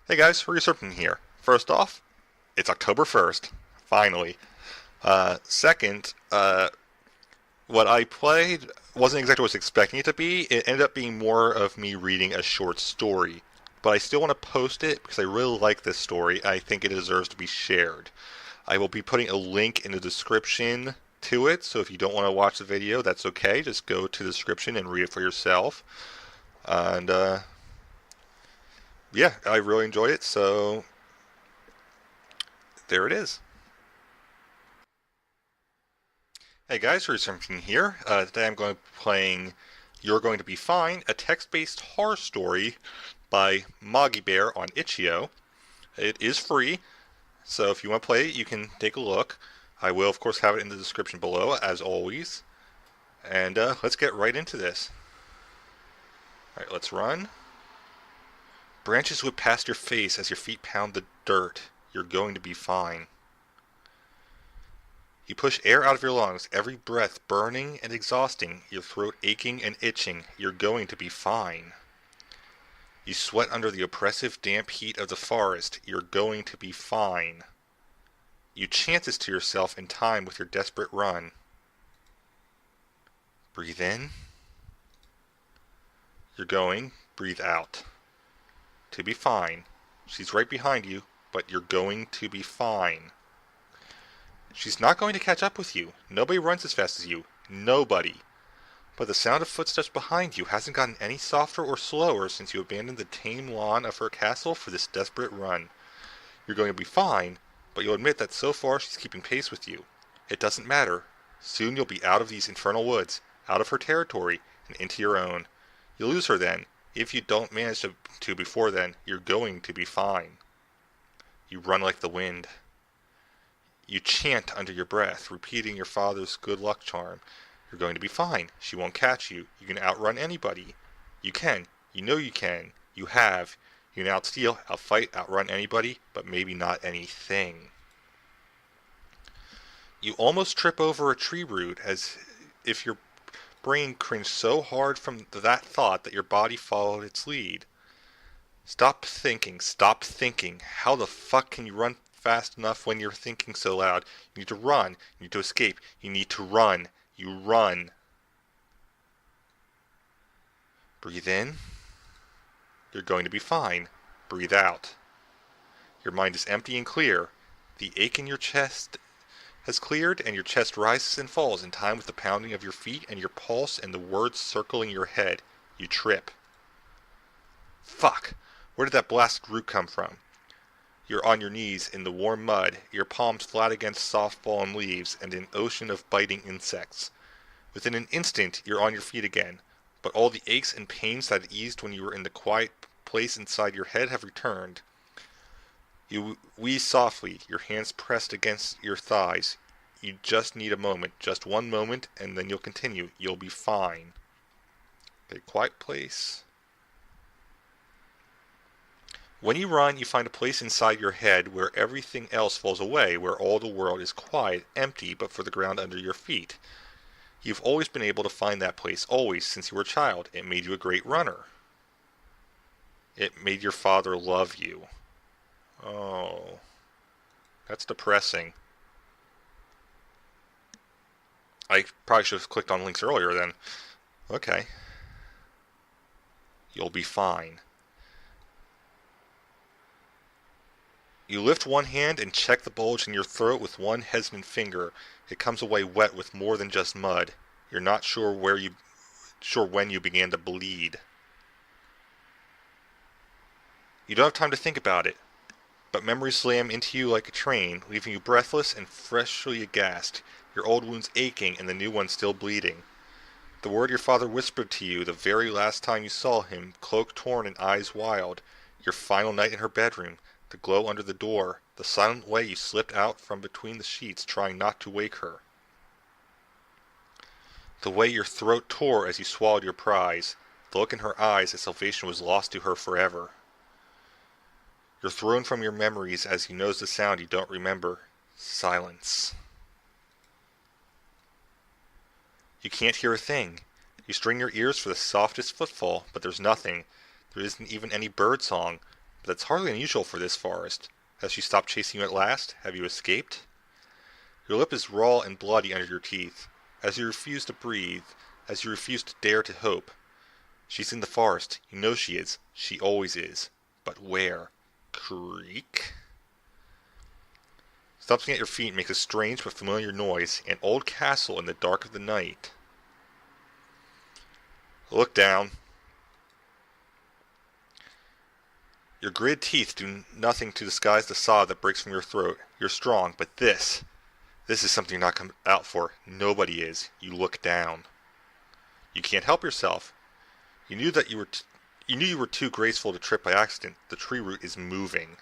Hey guys, Resurfing here. First off, it's October 1st, finally. Second, what I played wasn't exactly what I was expecting it to be. It ended up being more of me reading a short story. But I still want to post it because I really like this story. I think it deserves to be shared. I will be putting a link in the description to it, so if you don't want to watch the video, that's okay. Just go to the description and read it for yourself. And yeah, I really enjoyed it, so there it is. Hey guys, Resurfing here. Today I'm going to be playing You're Going to Be Fine, a text-based horror story by mogibear on Itch.io. It is free, so if you want to play it, you can take a look. I will, of course, have it in the description below, as always. And let's get right into this. Alright, let's run. Branches whip past your face as your feet pound the dirt. You're going to be fine. You push air out of your lungs, every breath burning and exhausting, your throat aching and itching. You're going to be fine. You sweat under the oppressive damp heat of the forest. You're going to be fine. You chant this to yourself in time with your desperate run. Breathe in. You're going. Breathe out. To be fine. She's right behind you, but you're going to be fine. She's not going to catch up with you. Nobody runs as fast as you. Nobody. But the sound of footsteps behind you hasn't gotten any softer or slower since you abandoned the tame lawn of her castle for this desperate run. You're going to be fine, but you'll admit that so far she's keeping pace with you. It doesn't matter. Soon you'll be out of these infernal woods, out of her territory, and into your own. You'll lose her then. If you don't manage to before then, you're going to be fine. You run like the wind. You chant under your breath, repeating your father's good luck charm. You're going to be fine. She won't catch you. You can outrun anybody. You can. You know you can. You have. You can outsteal, outfight, outrun anybody, but maybe not anything. You almost trip over a tree root as if your brain cringed so hard from that thought that your body followed its lead. Stop thinking. Stop thinking. How the fuck can you run fast enough when you're thinking so loud? You need to run. You need to escape. You need to run. You run. Breathe in. You're going to be fine. Breathe out. Your mind is empty and clear. The ache in your chest has cleared, and your chest rises and falls in time with the pounding of your feet and your pulse and the words circling your head. You trip. Fuck! Where did that blasted root come from? You're on your knees in the warm mud, your palms flat against soft fallen leaves and an ocean of biting insects. Within an instant, you're on your feet again, but all the aches and pains that had eased when you were in the quiet place inside your head have returned. You wheeze softly, your hands pressed against your thighs. You just need a moment, just one moment, and then you'll continue. You'll be fine. Okay, quiet place. When you run, you find a place inside your head where everything else falls away, where all the world is quiet, empty, but for the ground under your feet. You've always been able to find that place, always, since you were a child. It made you a great runner. It made your father love you. Oh, that's depressing. I probably should have clicked on links earlier then. Okay. You'll be fine. You lift one hand and check the bulge in your throat with one hesitant finger. It comes away wet with more than just mud. You're not sure when you began to bleed. You don't have time to think about it, but memories slam into you like a train, leaving you breathless and freshly aghast, your old wounds aching and the new ones still bleeding. The word your father whispered to you the very last time you saw him, cloak torn and eyes wild, your final night in her bedroom, the glow under the door, the silent way you slipped out from between the sheets trying not to wake her. The way your throat tore as you swallowed your prize, the look in her eyes as salvation was lost to her forever. You're thrown from your memories as you nose the sound you don't remember. Silence. You can't hear a thing. You strain your ears for the softest footfall, but there's nothing. There isn't even any bird song. but that's hardly unusual for this forest. Has she stopped chasing you at last? Have you escaped? Your lip is raw and bloody under your teeth, as you refuse to breathe, as you refuse to dare to hope. She's in the forest. You know she is. She always is. But where? Creak? Something at your feet makes a strange but familiar noise. An old castle in the dark of the night. Look down. Your gritted teeth do nothing to disguise the sob that breaks from your throat. You're strong, but this is something you're not come out for. Nobody is. You look down. You can't help yourself. You knew that you were too graceful to trip by accident. The tree root is moving.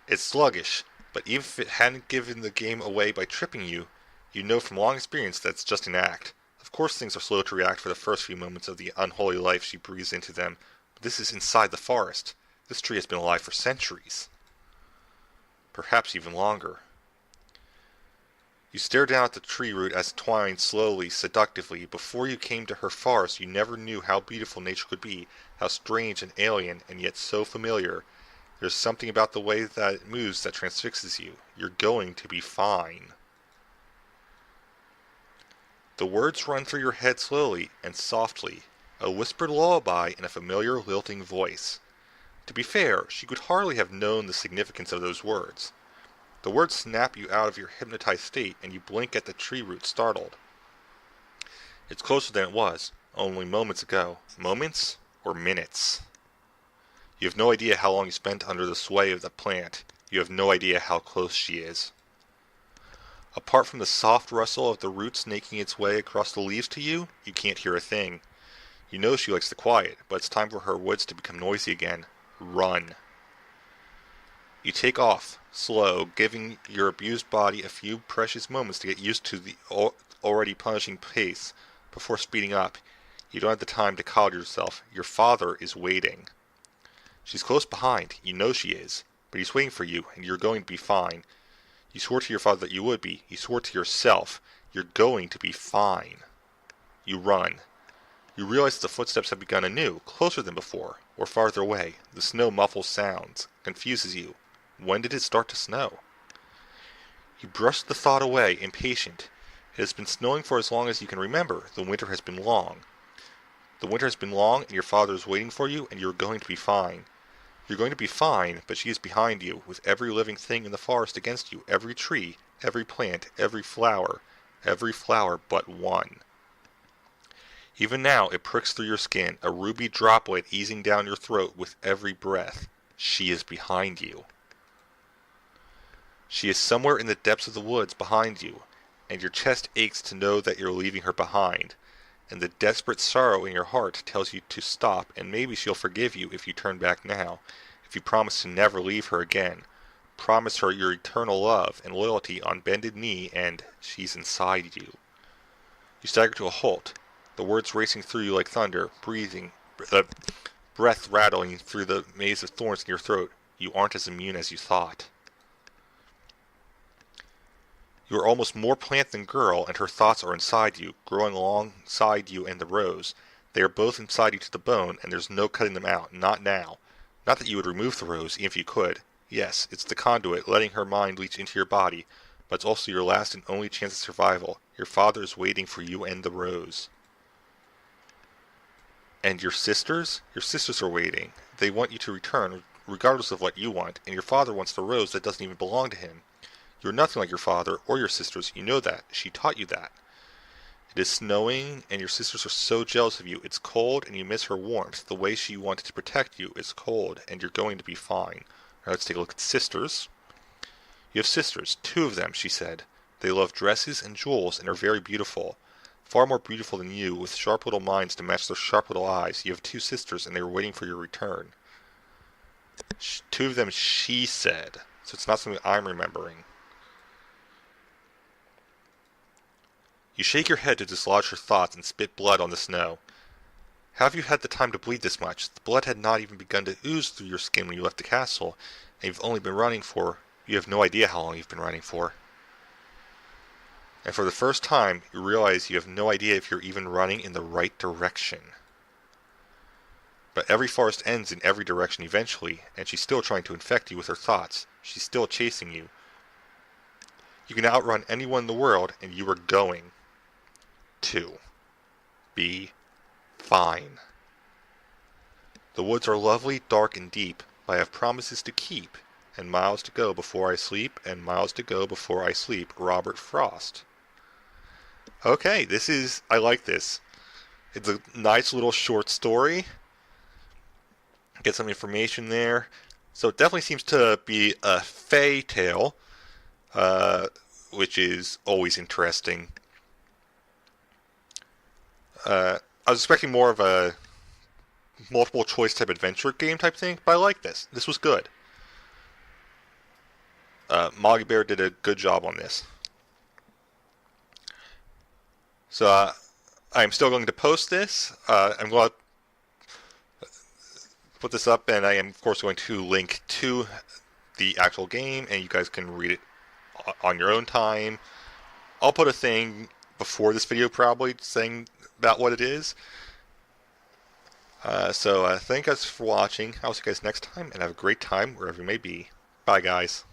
It's sluggish, but even if it hadn't given the game away by tripping you, you know from long experience that it's just an act. Of course things are slow to react for the first few moments of the unholy life she breathes into them, but this is inside the forest. This tree has been alive for centuries. Perhaps even longer. You stare down at the tree root as it twines slowly, seductively. Before you came to her forest, you never knew how beautiful nature could be, how strange and alien, and yet so familiar. There's something about the way that it moves that transfixes you. You're going to be fine. The words run through your head slowly and softly, a whispered lullaby in a familiar lilting voice. To be fair, she could hardly have known the significance of those words. The words snap you out of your hypnotized state, and you blink at the tree root, startled. It's closer than it was, only moments ago. Moments or minutes? You have no idea how long you spent under the sway of the plant. You have no idea how close she is. Apart from the soft rustle of the roots making its way across the leaves to you, you can't hear a thing. You know she likes the quiet, but it's time for her woods to become noisy again. Run. You take off, slow, giving your abused body a few precious moments to get used to the already punishing pace before speeding up. You don't have the time to coddle yourself. Your father is waiting. She's close behind. You know she is. But he's waiting for you, and you're going to be fine. You swore to your father that you would be. You swore to yourself. You're going to be fine. You run. You realize the footsteps have begun anew, closer than before, or farther away. The snow muffles sounds, confuses you. When did it start to snow? You brush the thought away, impatient. It has been snowing for as long as you can remember. The winter has been long. The winter has been long, and your father is waiting for you, and you're going to be fine. You're going to be fine, but she is behind you, with every living thing in the forest against you, every tree, every plant, every flower but one. Even now it pricks through your skin, a ruby droplet easing down your throat with every breath. She is behind you. She is somewhere in the depths of the woods behind you, and your chest aches to know that you're leaving her behind, and the desperate sorrow in your heart tells you to stop, and maybe she'll forgive you if you turn back now, if you promise to never leave her again. Promise her your eternal love and loyalty on bended knee, and she's inside you. You stagger to a halt, the words racing through you like thunder, breath rattling through the maze of thorns in your throat. You aren't as immune as you thought. You are almost more plant than girl, and her thoughts are inside you, growing alongside you and the rose. They are both inside you to the bone, and there's no cutting them out, not now. Not that you would remove the rose, even if you could. Yes, it's the conduit, letting her mind leach into your body, but it's also your last and only chance of survival. Your father is waiting for you and the rose. And your sisters? Your sisters are waiting. They want you to return, regardless of what you want, and your father wants the rose that doesn't even belong to him. You're nothing like your father or your sisters. You know that. She taught you that. It is snowing, and your sisters are so jealous of you. It's cold, and you miss her warmth. The way she wanted to protect you is cold, and you're going to be fine. Now let's take a look at sisters. You have sisters, 2 of them, she said. They love dresses and jewels, and are very beautiful. Far more beautiful than you, with sharp little minds to match their sharp little eyes. You have 2 sisters, and they were waiting for your return. 2 of them, she said. So it's not something I'm remembering. You shake your head to dislodge her thoughts and spit blood on the snow. How have you had the time to bleed this much? The blood had not even begun to ooze through your skin when you left the castle, and you've only been running for... You have no idea how long you've been running for. And for the first time, you realize you have no idea if you're even running in the right direction. But every forest ends in every direction eventually, and she's still trying to infect you with her thoughts. She's still chasing you. You can outrun anyone in the world, and you are going to be fine. The woods are lovely, dark, and deep, but I have promises to keep, and miles to go before I sleep, and miles to go before I sleep. Robert Frost. Okay, I like this. It's a nice little short story. Get some information there. So it definitely seems to be a fae tale, which is always interesting. I was expecting more of a multiple choice type adventure game type thing, but I like this. This was good. mogibear did a good job on this. So I'm still going to post this. I'm going to put this up, and I am of course going to link to the actual game, and you guys can read it on your own time. I'll put a thing before this video probably saying about what it is. So thank you guys for watching. I'll see you guys next time, and have a great time wherever you may be. Bye guys.